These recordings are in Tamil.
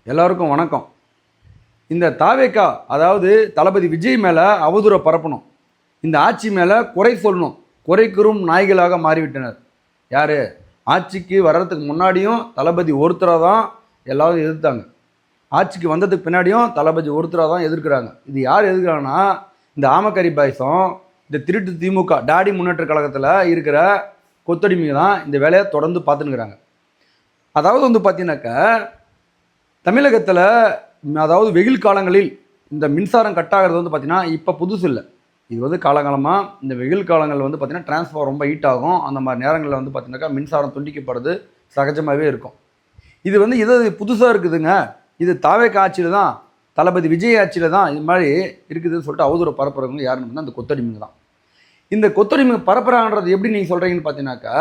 எல்லாருக்கும் வணக்கம். இந்த தாவேக்கா அதாவது தளபதி விஜய் மேலே அவதூறை பரப்பணும், இந்த ஆட்சி மேலே குறை சொல்லணும், குறை கூறும் நாய்களாக மாறிவிட்டனர். யார்? ஆட்சிக்கு வர்றதுக்கு முன்னாடியும் தளபதி ஒருத்தராக தான் எல்லாரும் எதிர்த்தாங்க, ஆட்சிக்கு வந்ததுக்கு பின்னாடியும் தளபதி ஒருத்தராக தான் எதிர்க்கிறாங்க. இது யார் எதிர்க்கிறாங்கன்னா, இந்த ஆமக்கரி பாயசம், இந்த திருட்டு திமுக டாடி முன்னேற்ற கழகத்தில் இருக்கிற கொத்தடிமைங்க தான் இந்த வேலையை தொடர்ந்து பார்த்துன்னுக்குறாங்க. அதாவது வந்து பார்த்தீங்கன்னாக்கா, தமிழகத்தில் அதாவது வெயில் காலங்களில் இந்த மின்சாரம் கட் ஆகிறது வந்து பார்த்திங்கன்னா இப்போ புதுசு இல்லை. இது வந்து காலகாலமாக இந்த வெயில் காலங்கள் வந்து பார்த்திங்கன்னா டிரான்ஸ்ஃபார்மர் ரொம்ப ஹீட் ஆகும். அந்த மாதிரி நேரங்களில் வந்து பார்த்திங்கனாக்கா மின்சாரம் துண்டிக்கப்படுறது சகஜமாகவே இருக்கும். இது வந்து இது புதுசாக இருக்குதுங்க, இது தாவேக்கா ஆட்சியில் தான், தளபதி விஜய் ஆட்சியில் தான் இது மாதிரி இருக்குதுன்னு சொல்லிட்டு அவதூறு பரப்புறவங்க யாருன்னு அந்த கொத்தடிமைங்க தான். இந்த கொத்தடிமைங்க பரப்புறாங்கன்றது எப்படி நீங்கள் சொல்கிறீங்கன்னு பார்த்தீங்கன்னாக்கா,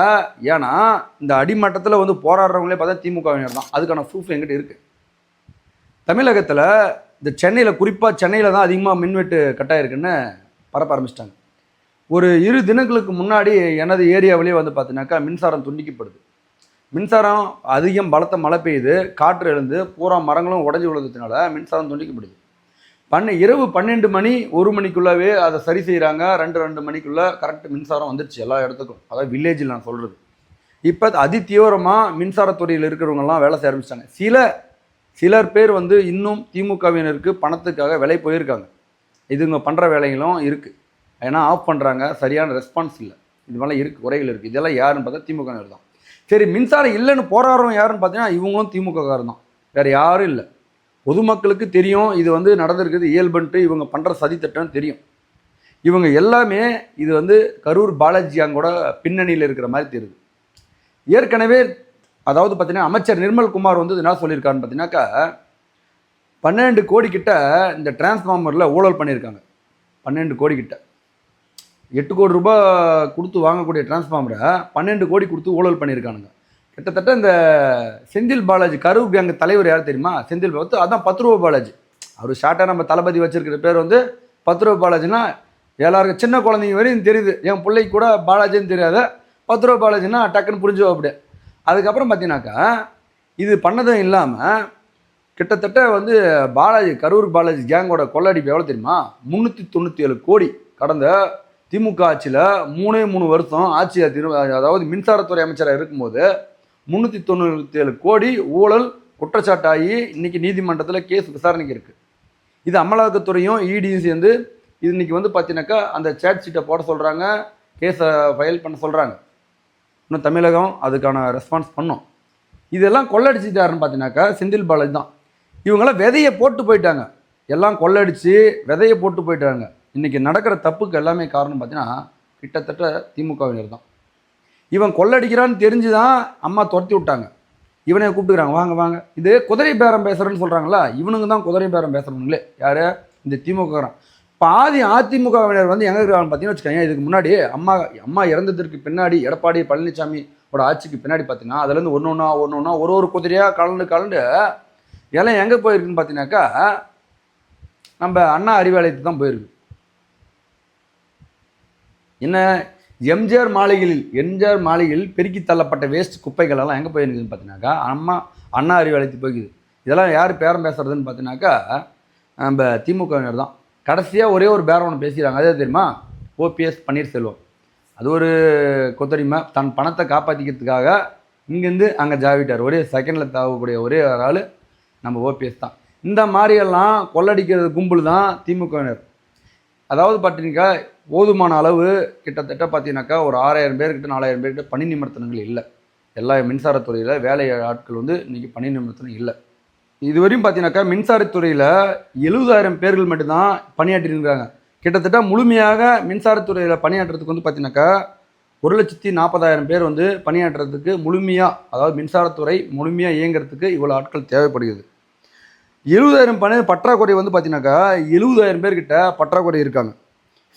ஏன்னா இந்த அடிமட்டத்தில் வந்து போராடுறவங்களே பார்த்தா திமுகவினர் தான். அதுக்கான ப்ரூஃப் எங்கிட்ட இருக்குது. தமிழகத்தில் இந்த சென்னையில், குறிப்பாக சென்னையில் தான் அதிகமாக மின்வெட்டு கட்டாயிருக்குன்னு பரப்ப ஆரம்பிச்சிட்டாங்க. ஒரு 2 தினங்களுக்கு முன்னாடி எனது ஏரியாவிலே வந்து பார்த்தீங்கன்னாக்கா மின்சாரம் துண்டிக்கப்படுது. மின்சாரம் அதிகம் பலத்த மழை பெய்யுது, காற்று எழுந்து பூரா மரங்களும் உடஞ்சி விழுந்ததுனால மின்சாரம் துண்டிக்கப்படுது. இரவு 12 மணி 1 மணிக்குள்ளவே அதை சரி செய்கிறாங்க. 2 மணிக்குள்ளே கரெக்ட் மின்சாரம் வந்துடுச்சு எல்லா இடத்துக்கும். அதாவது வில்லேஜில் நான் சொல்கிறது. இப்போ அதி தீவிரமாக மின்சாரத்துறையில் இருக்கிறவங்கலாம் வேலை செய்ய ஆரம்பிச்சிட்டாங்க. சிலர் பேர் வந்து இன்னும் திமுகவினருக்கு பணத்துக்காக விலை போயிருக்காங்க. இதுங்க பண்ணுற வேலைகளும் இருக்குது. ஏன்னா ஆஃப் பண்ணுறாங்க, சரியான ரெஸ்பான்ஸ் இல்லை, இது மாதிரிலாம் இருக்குது, குறைகள் இருக்குது. இதெல்லாம் யாருன்னு பார்த்தா திமுகவினர் தான். சரி, மின்சாரம் இல்லைன்னு போராடுறோம் யாருன்னு பார்த்தீங்கன்னா இவங்களும் திமுககாரர் தான், வேறு யாரும் இல்லை. பொதுமக்களுக்கு தெரியும் இது வந்து நடந்திருக்குது இயல்புன்ட்டு, இவங்க பண்ணுற சதித்திட்டம்னு தெரியும். இவங்க எல்லாமே இது வந்து கரூர் பாலாஜியாங்கூட பின்னணியில் இருக்கிற மாதிரி தெரியுது. ஏற்கனவே அதாவது பார்த்தீங்கன்னா அமைச்சர் நிர்மல்குமார் வந்து என்ன சொல்லியிருக்காருன்னு பார்த்தீங்கன்னாக்கா, 12 கோடி கிட்ட இந்த டிரான்ஸ்ஃபார்மரில் ஊழல் பண்ணியிருக்காங்க. 12 கோடி கிட்ட, 8 கோடி ரூபாய் கொடுத்து வாங்கக்கூடிய டிரான்ஸ்ஃபார்மரை 12 கோடி கொடுத்து ஊழல் பண்ணியிருக்கானுங்க. கிட்டத்தட்ட இந்த செந்தில் பாலாஜி கரூர் கேங் தலைவர் யார் தெரியுமா? செந்தில் பார்த்து அதான் 10 ரூபா பாலாஜி. அவர் ஷார்ட்டாக நம்ம தளபதி வச்சிருக்கிற பேர் வந்து 10 ரூபா பாலாஜினா எல்லாருக்கும் சின்ன குழந்தைங்க வரையும் தெரியுது. என் பிள்ளைக்கு கூட பாலாஜின்னு தெரியாத, 10 ரூபா பாலாஜின்னா டக்குன்னு புரிஞ்சுவோம் அப்படியே. அதுக்கப்புறம் பார்த்தீங்கன்னாக்கா இது பண்ணதும் இல்லாமல் கிட்டத்தட்ட வந்து கரூர் பாலாஜி கேங்கோட கொள்ளடிப்பு எவ்வளோ தெரியுமா? 397 கோடி. கடந்த திமுக ஆட்சியில் 3 வருஷம் ஆட்சி, அதாவது மின்சாரத்துறை அமைச்சராக இருக்கும்போது 397 கோடி ஊழல் குற்றச்சாட்டாகி இன்றைக்கி நீதிமன்றத்தில் கேஸ் விசாரணைக்கு இருக்குது. இது அமலாக்கத்துறையும் இடியும் சேர்ந்து இது இன்றைக்கி வந்து பார்த்தீங்கன்னாக்கா அந்த சேட் ஷீட்டை போட சொல்கிறாங்க, கேஸை ஃபைல் பண்ண சொல்கிறாங்க. இன்னும் தமிழகம் அதுக்கான ரெஸ்பான்ஸ் பண்ணும். இதெல்லாம் கொள்ளடிச்சிட்டாருன்னு பார்த்தீங்கன்னாக்கா செந்தில் பாலாஜி தான். இவங்களாம் விதையை போட்டு போயிட்டாங்க, எல்லாம் கொள்ளடிச்சு விதையை போட்டு போயிட்டாங்க. இன்றைக்கி நடக்கிற தப்புக்கு எல்லாமே காரணம் பார்த்தீங்கன்னா கிட்டத்தட்ட திமுகவினர் தான். இவன் கொள்ளடிக்கிறான்னு தெரிஞ்சு தான் அம்மா துரத்தி விட்டாங்க. இவனை கூப்பிட்டுக்கிறாங்க, வாங்க வாங்க, இது குதிரை பேரம் பேசுகிறேன்னு சொல்கிறாங்களா, இவனுங்க தான் குதிரை பேரம் பேசுகிறவங்களே. யார்? இந்த திமுககாரன். பாதி அதிமுகவினர் வந்து எங்கே இருக்கிறாங்கன்னு பார்த்தீங்கன்னு வச்சுக்கோங்க. இதுக்கு முன்னாடி அம்மா இறந்ததற்கு பின்னாடி எடப்பாடி பழனிசாமியோட ஆட்சிக்கு பின்னாடி பார்த்தீங்கன்னா அதுலேருந்து ஒன்று ஒரு குதிரையாக கலந்து எல்லாம் எங்கே போயிருக்குன்னு பார்த்தீங்கன்னாக்கா நம்ம அண்ணா அறிவாலயத்துக்கு தான் போயிருக்கு. என்ன, எம்ஜிஆர் மாளிகையில் பெருக்கி தள்ளப்பட்ட வேஸ்ட் குப்பைகள் எல்லாம் எங்கே போயிருக்குதுன்னு பார்த்தீங்கன்னாக்கா அண்ணா அறிவாலயத்துக்கு போய்க்குது. இதெல்லாம் யார் பேரம் பேசுறதுன்னு பார்த்தீங்கன்னாக்கா நம்ம திமுகவினர் தான். கடைசியாக ஒரே ஒரு பேரம் பேசிக்கிறாங்க, அதே தெரியுமா? ஓபிஎஸ் பன்னீர்செல்வம். அது ஒரு கொத்தடிமை, தன் பணத்தை காப்பாற்றிக்கிறதுக்காக இங்கேருந்து அங்கே ஜாவிட்டார். ஒரே செகண்டில் தாவக்கூடிய ஒரே ஒரு ஆள் நம்ம ஓபிஎஸ் தான். இந்த மாதிரியெல்லாம் கொள்ளடிக்கிறது கும்பல் தான் திமுகவினர். அதாவது பார்த்தீங்கன்னாக்கா போதுமான அளவு கிட்டத்தட்ட பார்த்தீங்கன்னாக்கா ஒரு 6000 பேர்கிட்ட 4000 பேர்கிட்ட பணி நிமிர்த்தனங்கள் இல்லை. எல்லா மின்சாரத்துறையில் வேலை ஆட்கள் வந்து இன்றைக்கி பணி நிமிர்த்தனம் இல்லை. இதுவரையும் பார்த்தீங்கன்னாக்கா மின்சாரத்துறையில் 70,000 பேர்கள் மட்டும்தான் பணியாற்றிருக்கிறாங்க. கிட்டத்தட்ட முழுமையாக மின்சாரத்துறையில் பணியாற்றுறதுக்கு வந்து பார்த்தீங்கன்னாக்கா 1,40,000 பேர் வந்து பணியாற்றுறதுக்கு முழுமையாக, அதாவது மின்சாரத்துறை முழுமையாக இயங்குறதுக்கு இவ்வளோ ஆட்கள் தேவைப்படுகிறது. 70,000 பற்றாக்குறை வந்து பார்த்தீங்கன்னாக்கா 70,000 பேர்கிட்ட பற்றாக்குறை இருக்காங்க.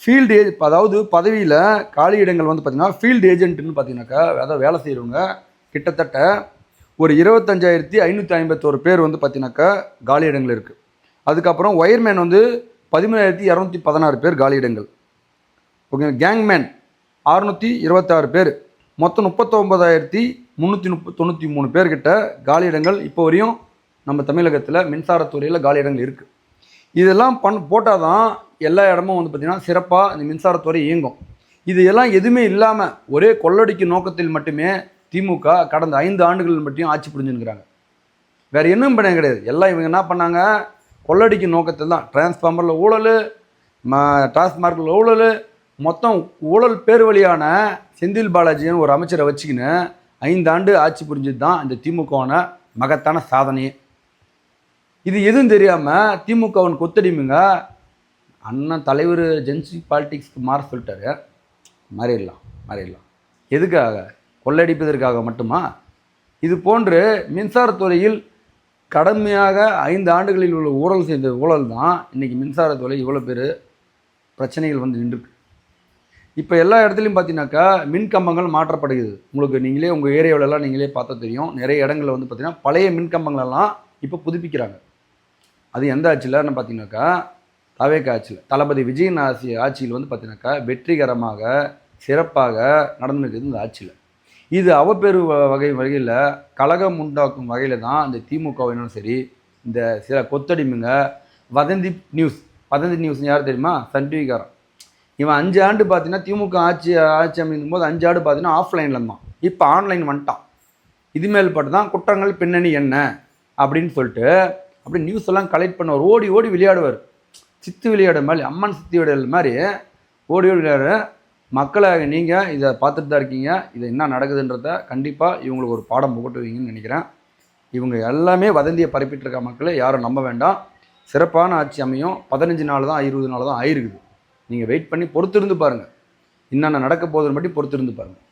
ஃபீல்டு அதாவது பதவியில் காலி இடங்கள் வந்து பார்த்திங்கன்னா ஃபீல்டு ஏஜென்ட்டுன்னு பார்த்தீங்கன்னாக்கா அதாவது வேலை செய்கிறவங்க கிட்டத்தட்ட ஒரு 25,551 பேர் வந்து பார்த்தீங்கன்னாக்கா காலி இடங்கள் இருக்குது. அதுக்கப்புறம் ஒயர்மேன் வந்து 13,216 பேர் காலி இடங்கள். ஓகே, கேங்மேன் 626 பேர், மொத்தம் 39,393 பேர்கிட்ட காலி இடங்கள் இப்போ வரையும் நம்ம தமிழகத்தில் மின்சாரத்துறையில் காலி இடங்கள் இருக்குது. இதெல்லாம் போட்டால் தான் எல்லா இடமும் வந்து பார்த்திங்கன்னா சிறப்பாக இந்த மின்சாரத்துறை இயங்கும். இது எல்லாம் எதுவுமே இல்லாமல் ஒரே கொள்ளடிக்கும் நோக்கத்தில் மட்டுமே திமுக கடந்த 5 ஆண்டுகள் மட்டும் ஆட்சி புரிஞ்சுன்னுக்கிறாங்க. வேறு இன்னும் பண்ண கிடையாது. எல்லாம் இவங்க என்ன பண்ணாங்க, கொள்ளடிக்கும் நோக்கத்தில் தான். டிரான்ஸ்ஃபார்மரில் ஊழல், டாஸ்மார்க்கில் ஊழல், மொத்தம் ஊழல் பேர் வழியான செந்தில் பாலாஜின்னு ஒரு அமைச்சரை வச்சுக்கின்னு 5 ஆண்டு ஆட்சி புரிஞ்சது தான் இந்த திமுகவான மகத்தான சாதனையே. இது எதுவும் தெரியாமல் திமுகவின் கொத்தடிமைங்க அண்ணன் தலைவர் ஜென்சி பாலிடிக்ஸ்க்கு மாற சொல்லிட்டாரு. மாறிடலாம். எதுக்காக? கொள்ளடிப்பதற்காக மட்டுமா? இது போன்று மின்சாரத்துறையில் கடுமையாக 5 ஆண்டுகளில் உள்ள ஊழல் செய்த ஊழல் தான் இன்றைக்கி மின்சாரத்துறை இவ்வளோ பேர் பிரச்சனைகள் வந்து நின்றுருக்கு. இப்போ எல்லா இடத்துலையும் பார்த்தீங்கன்னாக்கா மின்கம்பங்கள் மாற்றப்படுகிறது. உங்களுக்கு நீங்களே உங்கள் ஏரியாவிலலாம் நீங்களே பார்த்தா தெரியும். நிறைய இடங்களில் வந்து பார்த்திங்கன்னா பழைய மின்கம்பங்களெல்லாம் இப்போ புதுப்பிக்கிறாங்க. அது எந்த ஆட்சியில்னு பார்த்தீங்கன்னாக்கா தாவேக ஆட்சியில், தளபதி விஜயின் ஆட்சியில் வந்து பார்த்தீங்கன்னாக்கா வெற்றிகரமாக சிறப்பாக நடந்துருக்குது இந்த ஆட்சியில். இது அவப்பெரு வகையில் கலகம் உண்டாக்கும் வகையில் தான் இந்த திமுகவினும் சரி, இந்த சில கொத்தடிமைங்க வதந்தி நியூஸ் யார் தெரியுமா? சன் டிவிக்காரன். இவன் 5 ஆண்டு பார்த்தீங்கன்னா திமுக ஆட்சி அமைக்கும் போது 5 ஆண்டு பார்த்தீங்கன்னா ஆஃப்லைனில் இருந்தான். இப்போ ஆன்லைன் வந்துட்டான். இதுமேல் பட்டு தான் குற்றங்கள் பின்னணி என்ன அப்படின்னு சொல்லிட்டு அப்படி நியூஸ் எல்லாம் கலெக்ட் பண்ணுவார். ஓடி விளையாடுவார். சித்து விளையாட மாதிரி, அம்மன் சித்தி விளையாடுற மாதிரி ஓடி விளையாடுற. மக்களாக நீங்கள் இதை பார்த்துட்டு தான் இருக்கீங்க. இது என்ன நடக்குதுன்றத கண்டிப்பாக இவங்களுக்கு ஒரு பாடம் புகட்டுவீங்கன்னு நினைக்கிறேன். இவங்க எல்லாமே வதந்தியை பரப்பிட்டு இருக்க மக்களை யாரும் நம்ப வேண்டாம். சிறப்பான ஆட்சி அமையும். 15 நாள் தான் 20 நாள் தான் ஆயிருக்குது. நீங்கள் வெயிட் பண்ணி பொறுத்திருந்து பாருங்கள். என்னென்ன நடக்க போகுதுன்னு மட்டும் பொறுத்திருந்து பாருங்கள்.